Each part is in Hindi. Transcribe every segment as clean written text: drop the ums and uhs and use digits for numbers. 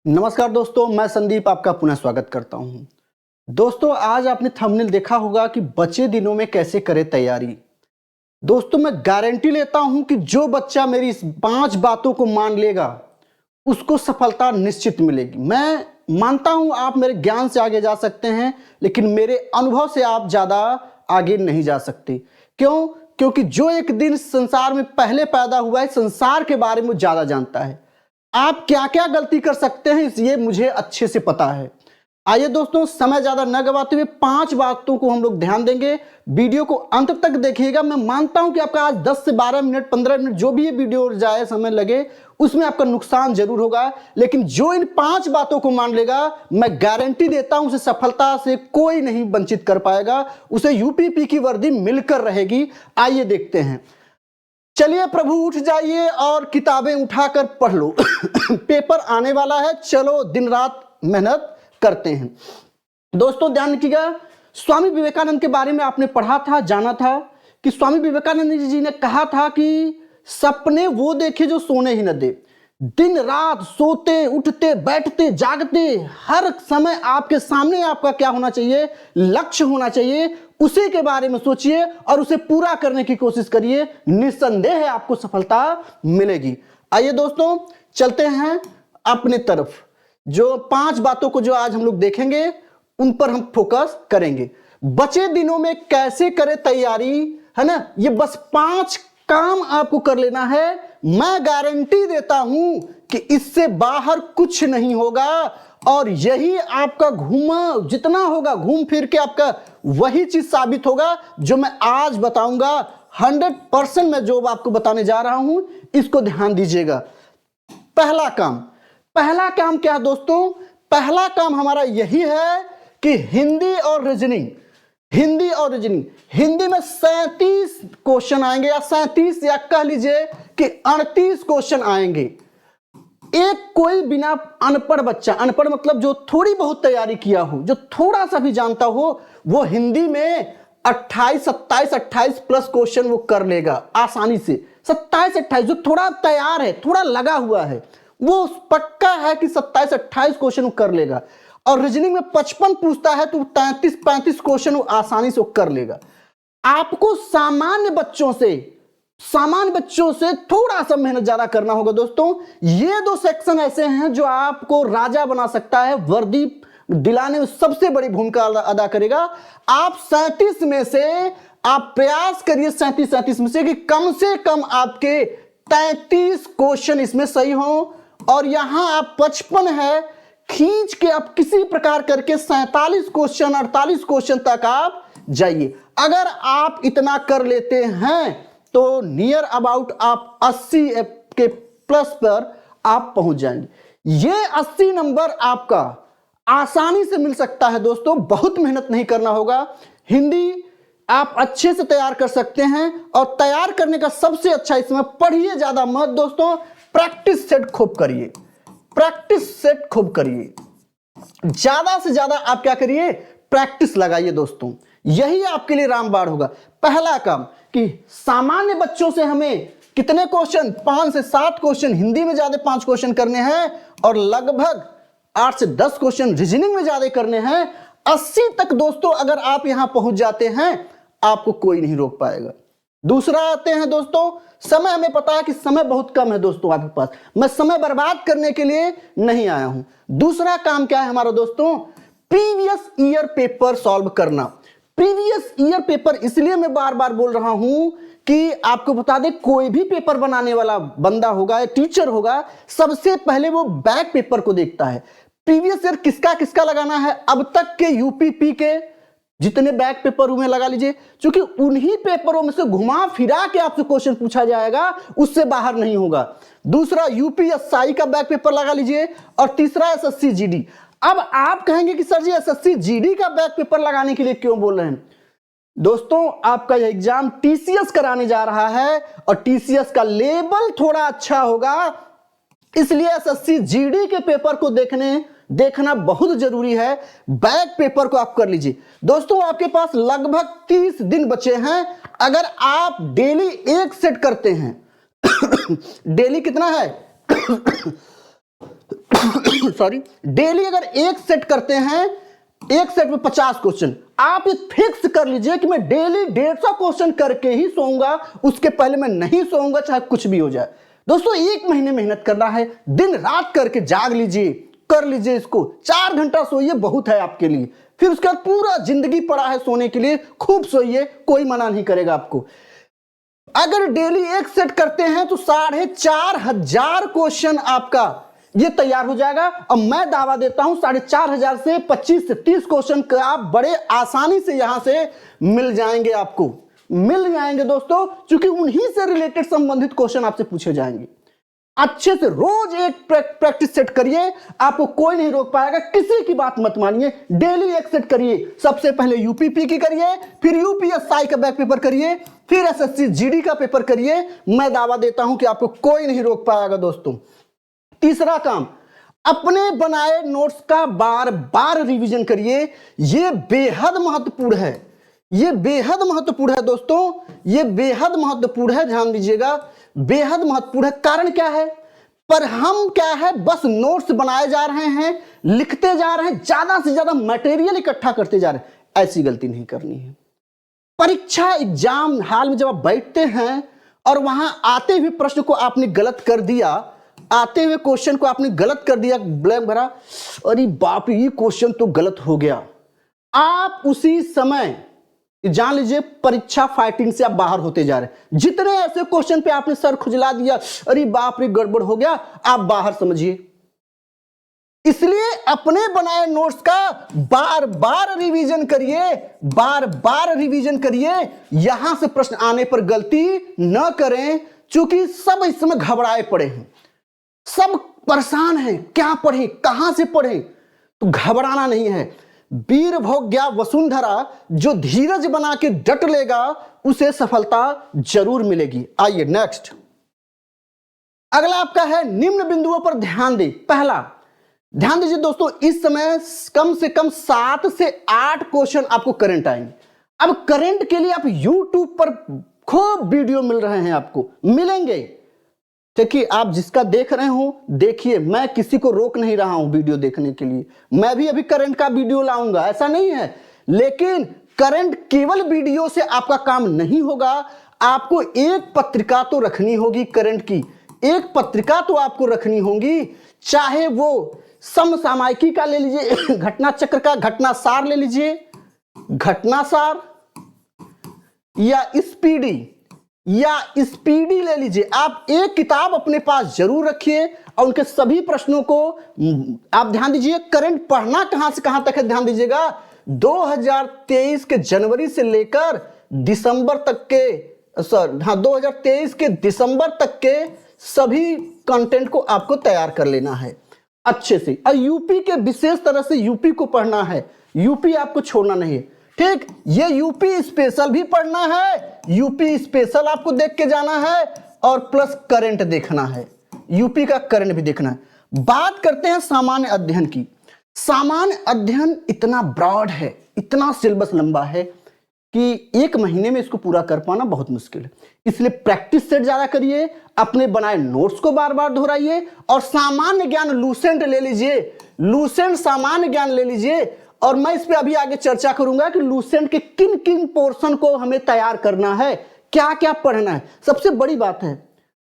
नमस्कार दोस्तों, मैं संदीप आपका पुनः स्वागत करता हूं। दोस्तों, आज आपने थंबनेल देखा होगा कि बचे दिनों में कैसे करें तैयारी। दोस्तों, मैं गारंटी लेता हूं कि जो बच्चा मेरी इस 5 बातों को मान लेगा, उसको सफलता निश्चित मिलेगी। मैं मानता हूं आप मेरे ज्ञान से आगे जा सकते हैं, लेकिन मेरे अनुभव से आप ज़्यादा आगे नहीं जा सकते। क्यों? क्योंकि जो एक दिन संसार में पहले पैदा हुआ है, संसार के बारे में ज़्यादा जानता है। आप क्या क्या गलती कर सकते हैं ये मुझे अच्छे से पता है। आइए दोस्तों, समय ज्यादा न गवाते हुए 5 बातों को हम लोग ध्यान देंगे। वीडियो को अंत तक देखिएगा। मैं मानता हूं कि आपका आज 10 से 12 मिनट 15 मिनट जो भी ये वीडियो जाए समय लगे, उसमें आपका नुकसान जरूर होगा, लेकिन जो इन 5 बातों को मान लेगा, मैं गारंटी देता हूं उसे सफलता से कोई नहीं वंचित कर पाएगा। उसे यूपीपी की वर्दी मिलकर रहेगी। आइए देखते हैं। चलिए प्रभु, उठ जाइए और किताबें उठाकर पढ़ लो। पेपर आने वाला है, चलो दिन रात मेहनत करते हैं। दोस्तों ध्यान रखिएगा, स्वामी विवेकानंद के बारे में आपने पढ़ा था, जाना था कि स्वामी विवेकानंद जी ने कहा था कि सपने वो देखे जो सोने ही न दे। दिन रात सोते उठते बैठते जागते हर समय आपके सामने आपका क्या होना चाहिए? लक्ष्य होना चाहिए। उसी के बारे में सोचिए और उसे पूरा करने की कोशिश करिए। निस्संदेह आपको सफलता मिलेगी। आइए दोस्तों, चलते हैं अपनी तरफ। जो 5 बातों को जो आज हम लोग देखेंगे, उन पर हम फोकस करेंगे। बचे दिनों में कैसे करें तैयारी, है ना? ये बस 5 काम आपको कर लेना है। मैं गारंटी देता हूं कि इससे बाहर कुछ नहीं होगा, और यही आपका जितना होगा घूम फिर के आपका वही चीज साबित होगा जो मैं आज बताऊंगा। 100% मैं जो आपको बताने जा रहा हूं, इसको ध्यान दीजिएगा। पहला काम क्या है दोस्तों? पहला काम हमारा यही है कि हिंदी और रीजनिंग। हिंदी में 37 क्वेश्चन आएंगे, या 37 या कह लीजिए कि 38 क्वेश्चन आएंगे। एक कोई बिना अनपढ़ बच्चा, अनपढ़ मतलब जो थोड़ी बहुत तैयारी किया हो, जो थोड़ा सा भी जानता हो, वो हिंदी में 28 प्लस क्वेश्चन वो कर लेगा आसानी से। 27-28 जो थोड़ा तैयार है, थोड़ा लगा हुआ है, वो पक्का है कि 27-28 क्वेश्चन कर लेगा। और रीजनिंग में 55 पूछता है तो 33-35 क्वेश्चन वो आसानी से कर लेगा। आपको सामान्य बच्चों से थोड़ा सा मेहनत ज्यादा करना होगा दोस्तों। ये 2 सेक्शन ऐसे हैं जो आपको राजा बना सकता है, वर्दी दिलाने में सबसे बड़ी भूमिका अदा करेगा। आप 37 में से आप प्रयास करिए, 37 में से कि कम से कम आपके 33 क्वेश्चन इसमें सही हो, और यहां आप 55 है, खींच के आप किसी प्रकार करके 47 क्वेश्चन 48 क्वेश्चन तक आप जाइए। अगर आप इतना कर लेते हैं तो नियर अबाउट आप 80 के प्लस पर आप पहुंच जाएंगे। ये 80 नंबर आपका आसानी से मिल सकता है दोस्तों। बहुत मेहनत नहीं करना होगा। हिंदी आप अच्छे से तैयार कर सकते हैं, और तैयार करने का सबसे अच्छा इसमें पढ़िए ज्यादा मत दोस्तों, प्रैक्टिस सेट खूब करिए। ज्यादा से ज्यादा आप क्या करिए? प्रैक्टिस लगाइए दोस्तों। यही आपके लिए रामबाण होगा। पहला काम कि सामान्य बच्चों से हमें कितने क्वेश्चन? 5 से 7 क्वेश्चन हिंदी में ज्यादा 5 क्वेश्चन करने हैं, और लगभग 8 से 10 क्वेश्चन रीजनिंग में ज्यादा करने हैं। 80 तक दोस्तों अगर आप यहां पहुंच जाते हैं, आपको कोई नहीं रोक पाएगा। दूसरा आते हैं दोस्तों, समय। हमें पता है कि समय बहुत कम है दोस्तों आपके पास। मैं समय बर्बाद करने के लिए नहीं आया हूं। दूसरा काम क्या है हमारा दोस्तों? प्रीवियस ईयर पेपर सॉल्व करना। प्रीवियस ईयर पेपर इसलिए मैं बार बार बोल रहा हूं कि आपको बता दें, कोई भी पेपर बनाने वाला बंदा होगा या टीचर होगा, सबसे पहले वो बैक पेपर को देखता है। प्रीवियस ईयर किसका किसका लगाना है, अब तक के यूपीपी के जितने बैक पेपर हुए लगा लीजिए, क्योंकि उन्हीं पेपरों में से घुमा फिरा के आपसे क्वेश्चन पूछा जाएगा, उससे बाहर नहीं होगा। दूसरा यूपीएसआई का बैक पेपर लगा लीजिए, और तीसरा एसएससी जीडी। अब आप कहेंगे कि सर जी एसएससी जीडी का बैक पेपर लगाने के लिए क्यों बोल रहे हैं? दोस्तों आपका यह एग्जाम टीसीएस कराने जा रहा है, और टीसीएस का लेवल थोड़ा अच्छा होगा, इसलिए एसएससी जीडी के पेपर को देखना बहुत जरूरी है। बैक पेपर को आप कर लीजिए दोस्तों। आपके पास लगभग 30 दिन बचे हैं। अगर आप डेली 1 सेट करते हैं डेली कितना है सॉरी, डेली अगर एक सेट करते हैं, एक सेट में 50 क्वेश्चन, आप ये फिक्स कर लीजिए कि मैं डेली 150 क्वेश्चन करके ही सोऊंगा, उसके पहले मैं नहीं सोऊंगा, चाहे कुछ भी हो जाए। दोस्तों 1 महीने मेहनत करना है, दिन रात करके जाग लीजिए, कर लीजिए इसको। 4 घंटा सोइए, बहुत है आपके लिए। फिर उसके बाद पूरा जिंदगी पड़ा है सोने के लिए, खूब सोइए, कोई मना नहीं करेगा आपको। अगर डेली एक सेट करते हैं तो 4,500 क्वेश्चन आपका ये तैयार हो जाएगा। और मैं दावा देता हूं 4,500 से 25 से 30 क्वेश्चन का आप बड़े आसानी से यहां से मिल जाएंगे, आपको मिल जाएंगे दोस्तों, क्योंकि उन्हीं से रिलेटेड संबंधित क्वेश्चन आपसे पूछे जाएंगे। अच्छे से रोज एक प्रैक्टिस सेट करिए, आपको कोई नहीं रोक पाएगा। किसी की बात मत मानिए, डेली एक सेट करिए। सबसे पहले यूपीपी की करिए, फिर यूपीएसआई का बैक पेपर करिए, फिर एसएससी जीडी का पेपर करिए। मैं दावा देता हूं कि आपको कोई नहीं रोक पाएगा दोस्तों। तीसरा काम, अपने बनाए नोट्स का बार बार रिवीजन करिए। यह बेहद महत्वपूर्ण है, यह बेहद महत्वपूर्ण है दोस्तों, यह बेहद महत्वपूर्ण है, ध्यान दीजिएगा, बेहद महत्वपूर्ण है। कारण क्या है, पर हम क्या है, बस नोट्स बनाए जा रहे हैं, लिखते जा रहे हैं, ज्यादा से ज्यादा मटेरियल इकट्ठा करते जा रहे हैं। ऐसी गलती नहीं करनी है। परीक्षा एग्जाम हाल में जब आप बैठते हैं और वहां आते हुए प्रश्न को आपने गलत कर दिया, आते हुए क्वेश्चन को आपने गलत कर दिया, ब्लैंक भरा, अरे बाप रे ये क्वेश्चन तो गलत हो गया, आप उसी समय जान लीजिए परीक्षा फाइटिंग से आप बाहर होते जा रहे हैं। जितने ऐसे क्वेश्चन पे आपने सर खुजला दिया, अरे बाप रे गड़बड़ हो गया, आप बाहर समझिए। इसलिए अपने बनाए नोट्स का बार बार रिवीजन करिए, बार बार रिवीजन करिए। यहां से प्रश्न आने पर गलती न करें, क्योंकि सब इस समय घबराए पड़े हैं, सब परेशान हैं, क्या पढ़ें, कहां से पढ़ें। तो घबराना नहीं है। वीर भोग्या वसुंधरा, जो धीरज बना के डट लेगा उसे सफलता जरूर मिलेगी। आइए नेक्स्ट, अगला आपका है निम्न बिंदुओं पर ध्यान दें। पहला, ध्यान दीजिए दोस्तों, इस समय कम से कम 7 से 8 क्वेश्चन आपको करंट आएंगे। अब करंट के लिए आप YouTube पर खूब वीडियो मिल रहे हैं, आपको मिलेंगे। देखिए, आप जिसका देख रहे हो देखिए, मैं किसी को रोक नहीं रहा हूं वीडियो देखने के लिए। मैं भी अभी करंट का वीडियो लाऊंगा, ऐसा नहीं है। लेकिन करंट केवल वीडियो से आपका काम नहीं होगा, आपको एक पत्रिका तो रखनी होगी करंट की, एक पत्रिका तो आपको रखनी होगी। चाहे वो समसामयिकी का ले लीजिए, घटना चक्र का घटनासार ले लीजिए, घटनासार, या स्पीडी ले लीजिए। आप एक किताब अपने पास जरूर रखिए और उनके सभी प्रश्नों को आप ध्यान दीजिए। करंट पढ़ना कहां से कहां तक है, ध्यान दीजिएगा। 2023 के जनवरी से लेकर दिसंबर तक के, 2023 के दिसंबर तक के सभी कंटेंट को आपको तैयार कर लेना है अच्छे से। और यूपी के विशेष तरह से यूपी को पढ़ना है, यूपी आपको छोड़ना नहीं है, ठीक। ये यूपी स्पेशल भी पढ़ना है, यूपी स्पेशल आपको देख के जाना है, और प्लस करंट देखना है, यूपी का करंट भी देखना है। बात करते हैं सामान्य अध्ययन की। सामान्य अध्ययन इतना ब्रॉड है, इतना सिलेबस लंबा है कि 1 महीने में इसको पूरा कर पाना बहुत मुश्किल है। इसलिए प्रैक्टिस सेट ज्यादा करिए, अपने बनाए नोट्स को बार बार दोहराइए, और सामान्य ज्ञान लूसेंट ले लीजिए, लूसेंट सामान्य ज्ञान ले लीजिए। और मैं इस पे अभी आगे चर्चा करूंगा कि लूसेंट के किन किन पोर्शन को हमें तैयार करना है, क्या क्या पढ़ना है। सबसे बड़ी बात है,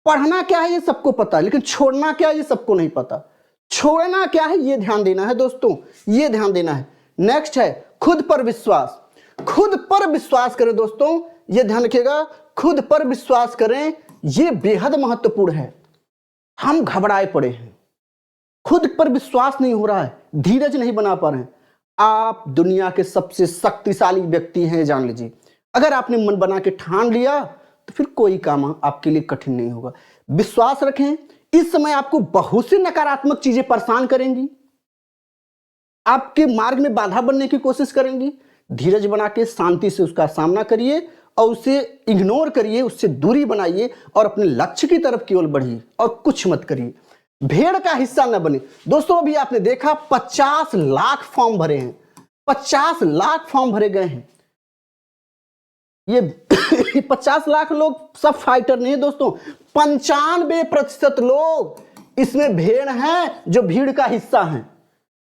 पढ़ना क्या है ये सबको पता है, लेकिन छोड़ना क्या है ये सबको नहीं पता। छोड़ना क्या है ये ध्यान देना है दोस्तों, ये ध्यान देना है। नेक्स्ट है खुद पर विश्वास। खुद पर विश्वास करें दोस्तों, ये ध्यान रखिएगा, खुद पर विश्वास करें, ये बेहद महत्वपूर्ण है। हम घबराए पड़े हैं, खुद पर विश्वास नहीं हो रहा है, धीरज नहीं बना पा रहे हैं। आप दुनिया के सबसे शक्तिशाली व्यक्ति हैं, जान लीजिए। अगर आपने मन बना के ठान लिया तो फिर कोई काम आपके लिए कठिन नहीं होगा। विश्वास रखें। इस समय आपको बहुत सी नकारात्मक चीजें परेशान करेंगी, आपके मार्ग में बाधा बनने की कोशिश करेंगी। धीरज बना के शांति से उसका सामना करिए और उसे इग्नोर करिए, उससे दूरी बनाइए और अपने लक्ष्य की तरफ केवल बढ़िए और कुछ मत करिए। भीड़ का हिस्सा न बने दोस्तों। अभी आपने देखा 50 लाख फॉर्म भरे हैं, 50 लाख फॉर्म भरे गए हैं। ये 50 लाख लोग सब फाइटर नहीं है दोस्तों। 95% लोग इसमें भेड़ है जो भीड़ का हिस्सा है,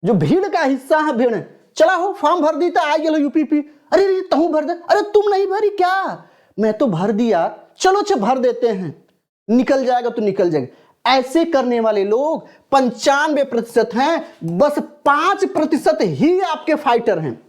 जो भीड़ का हिस्सा है भेड़ है। चला हो फॉर्म भर दी तो आ गया यूपीपी, अरे रे तहु भर दे, अरे तुम नहीं भरी क्या, मैं तो भर दिया, चलो अच्छा भर देते हैं, निकल जाएगा तो निकल जाएगा। ऐसे करने वाले लोग 95% हैं, बस 5% ही आपके फाइटर हैं।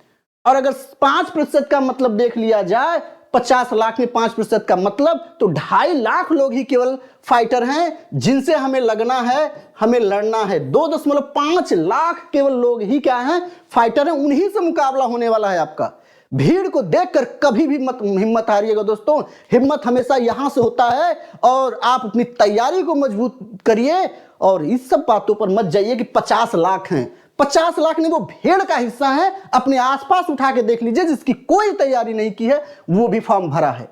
और अगर 5% का मतलब देख लिया जाए, 50 लाख में 5% का मतलब तो 2.5 लाख लोग ही केवल फाइटर हैं जिनसे हमें लगना है, हमें लड़ना है। 2.5 लाख केवल लोग ही क्या हैं, फाइटर हैं, उन्हीं से मुकाबला होने वाला है आपका। भीड़ को देखकर कभी भी मत हिम्मत हारिएगा दोस्तों, हिम्मत हमेशा यहां से होता है। और आप अपनी तैयारी को मजबूत करिए और इस सब बातों पर मत जाइए कि 50 लाख हैं। 50 लाख नहीं, वो भेड़ का हिस्सा है। अपने आसपास उठा के देख लीजिए, जिसकी कोई तैयारी नहीं की है वो भी फॉर्म भरा है।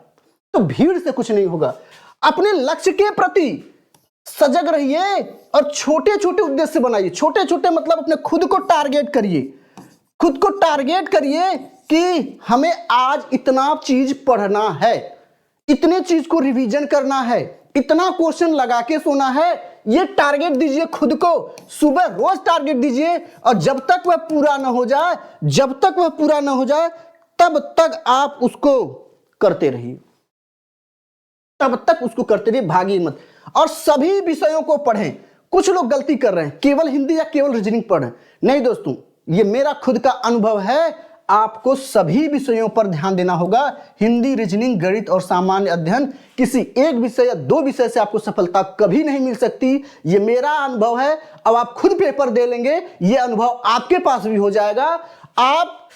तो भीड़ से कुछ नहीं होगा। अपने लक्ष्य के प्रति सजग रहिए और छोटे छोटे उद्देश्य बनाइए। छोटे छोटे मतलब अपने खुद को टारगेट करिए, खुद को टारगेट करिए कि हमें आज इतना चीज पढ़ना है, इतने चीज को रिवीजन करना है, इतना क्वेश्चन लगा के सोना है। ये टारगेट दीजिए खुद को, सुबह रोज टारगेट दीजिए। और जब तक वह पूरा ना हो जाए, जब तक वह पूरा ना हो जाए, तब तक आप उसको करते रहिए, तब तक उसको करते रहिए, भागिए मत। और सभी विषयों को पढ़ें। कुछ लोग गलती कर रहे हैं, केवल हिंदी या केवल रीजनिंग पढ़ रहे हैं। नहीं दोस्तों, ये मेरा खुद का अनुभव है। आपको सभी विषयों पर ध्यान देना होगा। हिंदी, रीजनिंग, गणित और सामान्य अध्ययन, किसी एक विषय या 2 विषय से आपको सफलता कभी नहीं मिल सकती। ये मेरा अनुभव है। अब आप खुद पेपर दे लेंगे, ये अनुभव आपके पास भी हो जाएगा। आप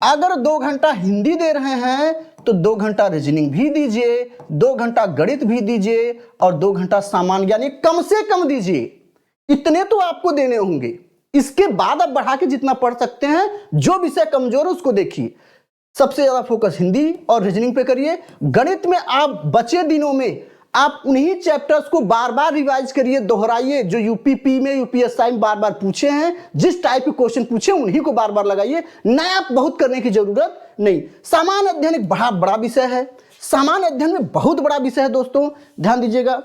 अगर 2 घंटा हिंदी दे रहे हैं तो 2 घंटा रीजनिंग भी दीजिए, 2 घंटा गणित भी दीजिए और 2 घंटा सामान्य यानी कम से कम दीजिए। इतने तो आपको देने होंगे। इसके बाद आप बढ़ा के जितना पढ़ सकते हैं, जो विषय कमजोर है उसको देखिए। सबसे ज्यादा फोकस हिंदी और रीजनिंग पे करिए। गणित में आप बचे दिनों में आप उन्हीं चैप्टर्स को बार बार रिवाइज करिए, दोहराइए, जो यूपीपी में, यूपीएसआई में बार बार पूछे हैं, जिस टाइप के क्वेश्चन पूछे उन्हीं को बार बार लगाइए। नया बहुत करने की जरूरत नहीं। सामान्य अध्ययन एक बड़ा विषय है। सामान्य अध्ययन में बहुत बड़ा विषय है दोस्तों, ध्यान दीजिएगा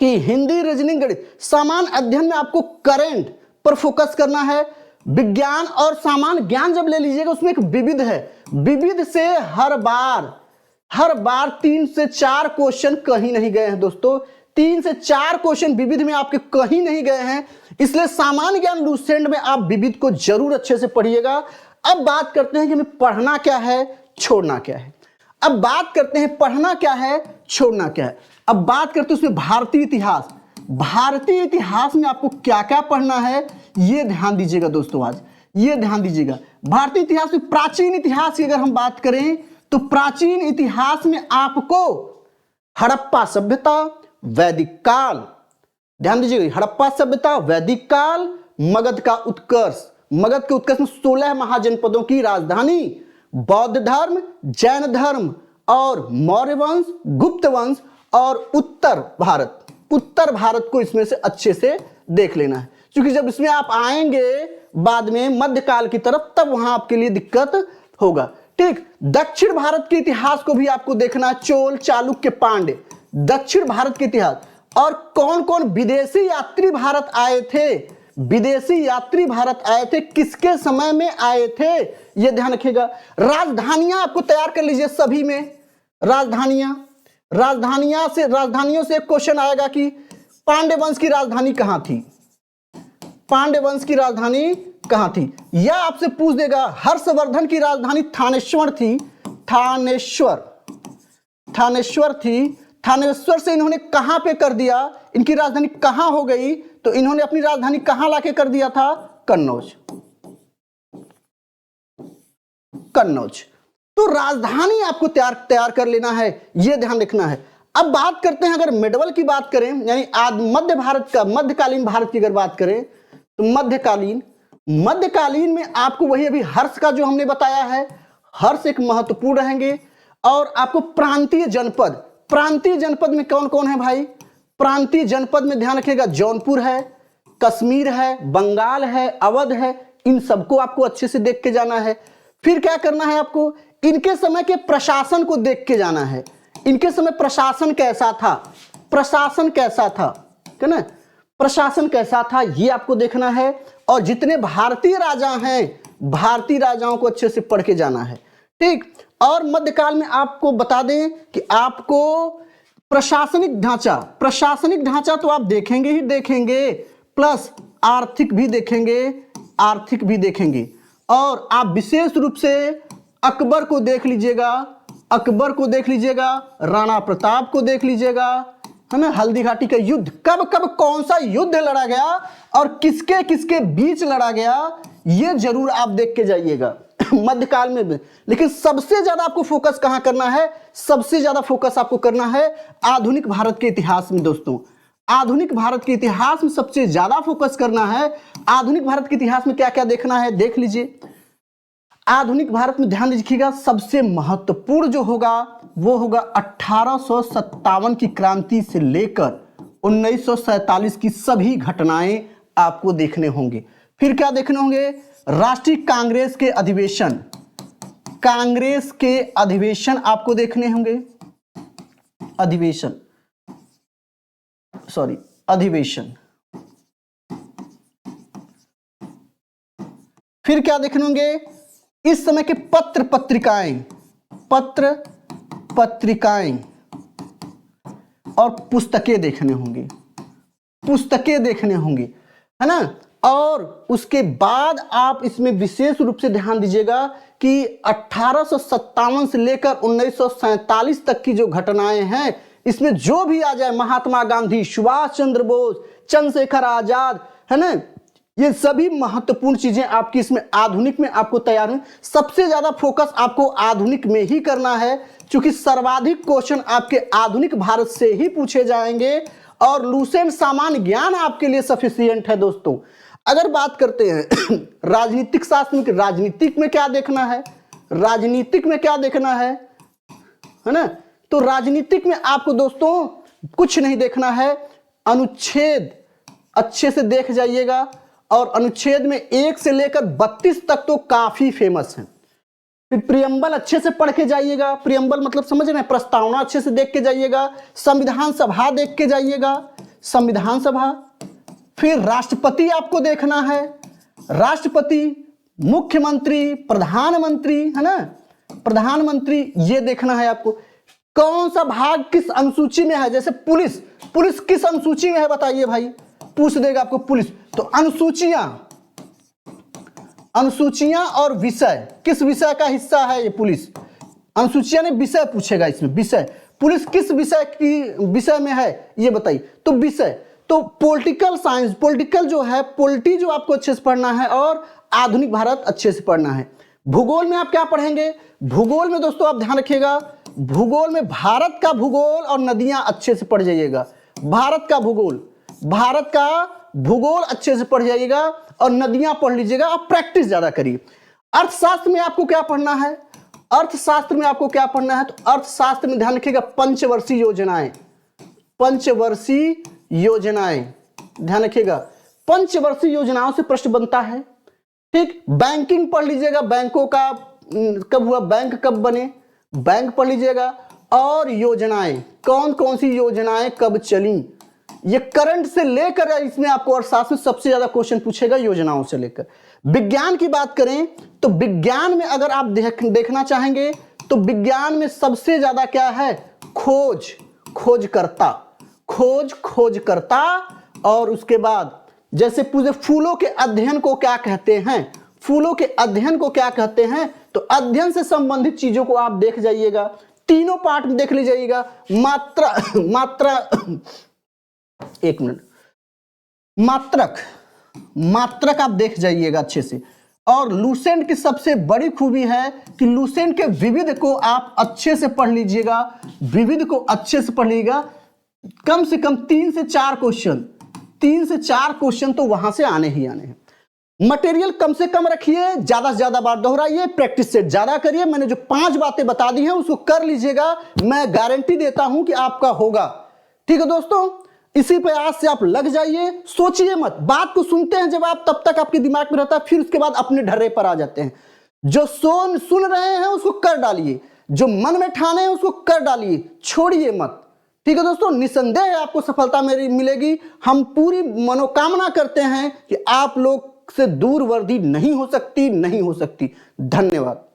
कि हिंदी, रीजनिंग, गणित, सामान्य अध्ययन में आपको करंट पर फोकस करना है। विज्ञान और सामान्य ज्ञान जब ले लीजिएगा, उसमें एक विविध है। विविध से हर बार 3 से 4 क्वेश्चन कहीं नहीं गए हैं दोस्तों। 3 से 4 क्वेश्चन विविध में आपके कहीं नहीं गए हैं। इसलिए सामान्य ज्ञान लूसेंट में आप विविध को जरूर अच्छे से पढ़िएगा। अब बात करते हैं कि हमें पढ़ना क्या है, छोड़ना क्या है। अब बात करते हैं पढ़ना क्या है, छोड़ना क्या है। अब बात करते हैं उसमें भारतीय इतिहास। भारतीय इतिहास में आपको क्या क्या पढ़ना है, ये ध्यान दीजिएगा दोस्तों। आज ये ध्यान दीजिएगा। भारतीय इतिहास में प्राचीन इतिहास की अगर हम बात करें तो प्राचीन इतिहास में आपको हड़प्पा सभ्यता, वैदिक काल, ध्यान दीजिएगा, हड़प्पा सभ्यता, वैदिक काल, मगध का उत्कर्ष। मगध के उत्कर्ष में 16 महाजनपदों की राजधानी, बौद्ध धर्म, जैन धर्म और मौर्य वंश, गुप्त वंश और उत्तर भारत को इसमें से अच्छे से देख लेना है। क्योंकि जब इसमें आप आएंगे बाद में मध्यकाल की तरफ, तब वहां आपके लिए दिक्कत होगा। ठीक, दक्षिण भारत के इतिहास को भी आपको देखना है। चोल, चालुक्य, पांड्य, दक्षिण भारत के इतिहास। और कौन कौन विदेशी यात्री भारत आए थे, विदेशी यात्री भारत आए थे, किसके समय में आए थे, यह ध्यान रखिएगा। राजधानियां आपको तैयार कर लीजिए सभी में। राजधानियों से एक क्वेश्चन आएगा कि पांड्य वंश की राजधानी कहां थी, पांड्य वंश की राजधानी कहां थी। या आपसे पूछ देगा हर्षवर्धन की राजधानी थानेश्वर थी, थानेश्वर थी। थानेश्वर से इन्होंने कहां पे कर दिया, इनकी राजधानी कहां हो गई, तो इन्होंने अपनी राजधानी कहां लाके कर दिया था, कन्नौज। तो राजधानी आपको तैयार कर लेना है, यह ध्यान रखना है। अब बात करते हैं, अगर मिडवल की बात करें, यानी मध्यकालीन भारत की अगर बात करें तो मध्यकालीन में आपको वही अभी हर्ष का जो हमने बताया है, हर्ष एक महत्वपूर्ण रहेंगे। और आपको प्रांतीय जनपद में कौन कौन है भाई, प्रांतीय जनपद में ध्यान रखिएगा, जौनपुर है, कश्मीर है, बंगाल है, अवध है। इन सबको आपको अच्छे से देख के जाना है। फिर क्या करना है आपको, इनके समय के प्रशासन को देख के जाना है। इनके समय प्रशासन कैसा था, प्रशासन कैसा था, है ना, प्रशासन कैसा था ये आपको देखना है। और जितने भारतीय राजा हैं, भारतीय राजाओं को अच्छे से पढ़ के जाना है, ठीक। और मध्यकाल में आपको बता दें कि आपको प्रशासनिक ढांचा तो आप देखेंगे ही देखेंगे, प्लस आर्थिक भी देखेंगे। और आप विशेष रूप से अकबर को देख लीजिएगा, राणा प्रताप को देख लीजिएगा, है ना। हल्दी घाटी का युद्ध कब कौन सा युद्ध लड़ा गया और किसके किसके बीच लड़ा गया, ये जरूर आप देख के जाइएगा मध्यकाल में भी। लेकिन सबसे ज्यादा आपको फोकस कहां करना है, सबसे ज्यादा फोकस आपको करना है आधुनिक भारत के इतिहास में। दोस्तों, आधुनिक भारत के इतिहास में सबसे ज्यादा फोकस करना है। आधुनिक भारत के इतिहास में क्या क्या देखना है देख लीजिए। आधुनिक भारत में ध्यान दीजिएगा, सबसे महत्वपूर्ण जो होगा वो होगा 1857 की क्रांति से लेकर 1947 की सभी घटनाएं आपको देखने होंगे। फिर क्या देखने होंगे, राष्ट्रीय कांग्रेस के अधिवेशन आपको देखने होंगे, अधिवेशन। फिर क्या देखने होंगे, इस समय के पत्र पत्रिकाएं और पुस्तकें देखने होंगी, है ना। और उसके बाद आप इसमें विशेष रूप से ध्यान दीजिएगा कि 1857 से लेकर 1947 तक की जो घटनाएं हैं, इसमें जो भी आ जाए, महात्मा गांधी, सुभाष चंद्र बोस, चंद्रशेखर आजाद, है ना, ये सभी महत्वपूर्ण चीजें आपकी इसमें आधुनिक में आपको तैयार हैं। सबसे ज्यादा फोकस आपको आधुनिक में ही करना है, क्योंकि सर्वाधिक क्वेश्चन आपके आधुनिक भारत से ही पूछे जाएंगे और लूसेंट सामान्य ज्ञान आपके लिए सफिशिएंट है। दोस्तों, अगर बात करते हैं राजनीतिक शास्त्र में, राजनीतिक में क्या देखना है, है ना, तो राजनीतिक में आपको दोस्तों कुछ नहीं देखना है, अनुच्छेद अच्छे से देख जाइएगा। और अनुच्छेद में 1 से लेकर 32 तक तो काफी फेमस है। फिर प्रियम्बल अच्छे से पढ़ के जाइएगा, प्रियम्बल मतलब समझ रहे हैं, प्रस्तावना अच्छे से देख के जाइएगा, संविधान सभा देख के जाइएगा, संविधान सभा। फिर राष्ट्रपति आपको देखना है, राष्ट्रपति, मुख्यमंत्री, प्रधानमंत्री, है ना, प्रधानमंत्री, ये देखना है आपको। कौन सा भाग किस अनुसूची में है, जैसे पुलिस किस अनुसूची में है बताइए भाई, पूछ देगा आपको पुलिस। तो अनुसूचियां और विषय, किस विषय का हिस्सा है ये पुलिस, अनुसूचियां ने विषय पूछेगा इसमें, विषय, पुलिस किस विषय में है ये बताइए। तो विषय, तो पॉलिटिकल साइंस, पॉलिटिकल जो है, पॉलिटी जो आपको अच्छे से पढ़ना है, और आधुनिक भारत अच्छे से पढ़ना है। भूगोल में आप क्या पढ़ेंगे, भूगोल में दोस्तों आप ध्यान रखिएगा, भूगोल में भारत का भूगोल और नदियां अच्छे से पढ़ जाइएगा, भारत का भूगोल अच्छे से पढ़ जाइएगा और नदियां पढ़ लीजिएगा, आप प्रैक्टिस ज्यादा करिए। अर्थशास्त्र में आपको क्या पढ़ना है, तो अर्थशास्त्र में ध्यान रखिएगा, पंचवर्षीय योजनाएं ध्यान रखिएगा, पंचवर्षीय योजनाओं से प्रश्न बनता है, ठीक। बैंकिंग पढ़ लीजिएगा, बैंकों का कब हुआ, बैंक कब बने, बैंक पढ़ लीजिएगा। और योजनाएं, कौन कौन सी योजनाएं कब चली, ये करंट से लेकर, इसमें आपको अर्थशास्त्र में सबसे ज्यादा क्वेश्चन पूछेगा योजनाओं से लेकर। विज्ञान की बात करें तो विज्ञान में अगर आप देखना चाहेंगे तो विज्ञान में सबसे ज्यादा क्या है, खोजकर्ता। और उसके बाद जैसे पूरे फूलों के अध्ययन को क्या कहते हैं, तो अध्ययन से संबंधित चीजों को आप देख जाइएगा, तीनों पार्ट में देख लीजिएगा। एक मिनट, मात्रक आप देख जाइएगा अच्छे से। और लूसेंट की सबसे बड़ी खूबी है कि लूसेंट के विविध को आप अच्छे से पढ़ लीजिएगा, कम से कम 3 से 4 क्वेश्चन तो वहां से आने ही आने हैं। मटेरियल कम से कम रखिए, ज्यादा से ज्यादा बार दोहराइए, प्रैक्टिस सेट ज्यादा करिए। मैंने जो 5 बातें बता दी हैं उसको कर लीजिएगा, मैं गारंटी देता हूं कि आपका होगा, ठीक है दोस्तों। इसी प्रयास से आप लग जाइए, सोचिए मत, बात को सुनते हैं जब आप, तब तक आपके दिमाग में रहता है, फिर उसके बाद अपने ढर्रे पर आ जाते हैं। जो सुन रहे हैं उसको कर डालिए, जो मन में ठाने हैं उसको कर डालिए, छोड़िए मत, ठीक है दोस्तों, निसंदेह आपको सफलता मेरी मिलेगी। हम पूरी मनोकामना करते हैं कि आप लोग से दूर वर्दी नहीं हो सकती, नहीं हो सकती। धन्यवाद।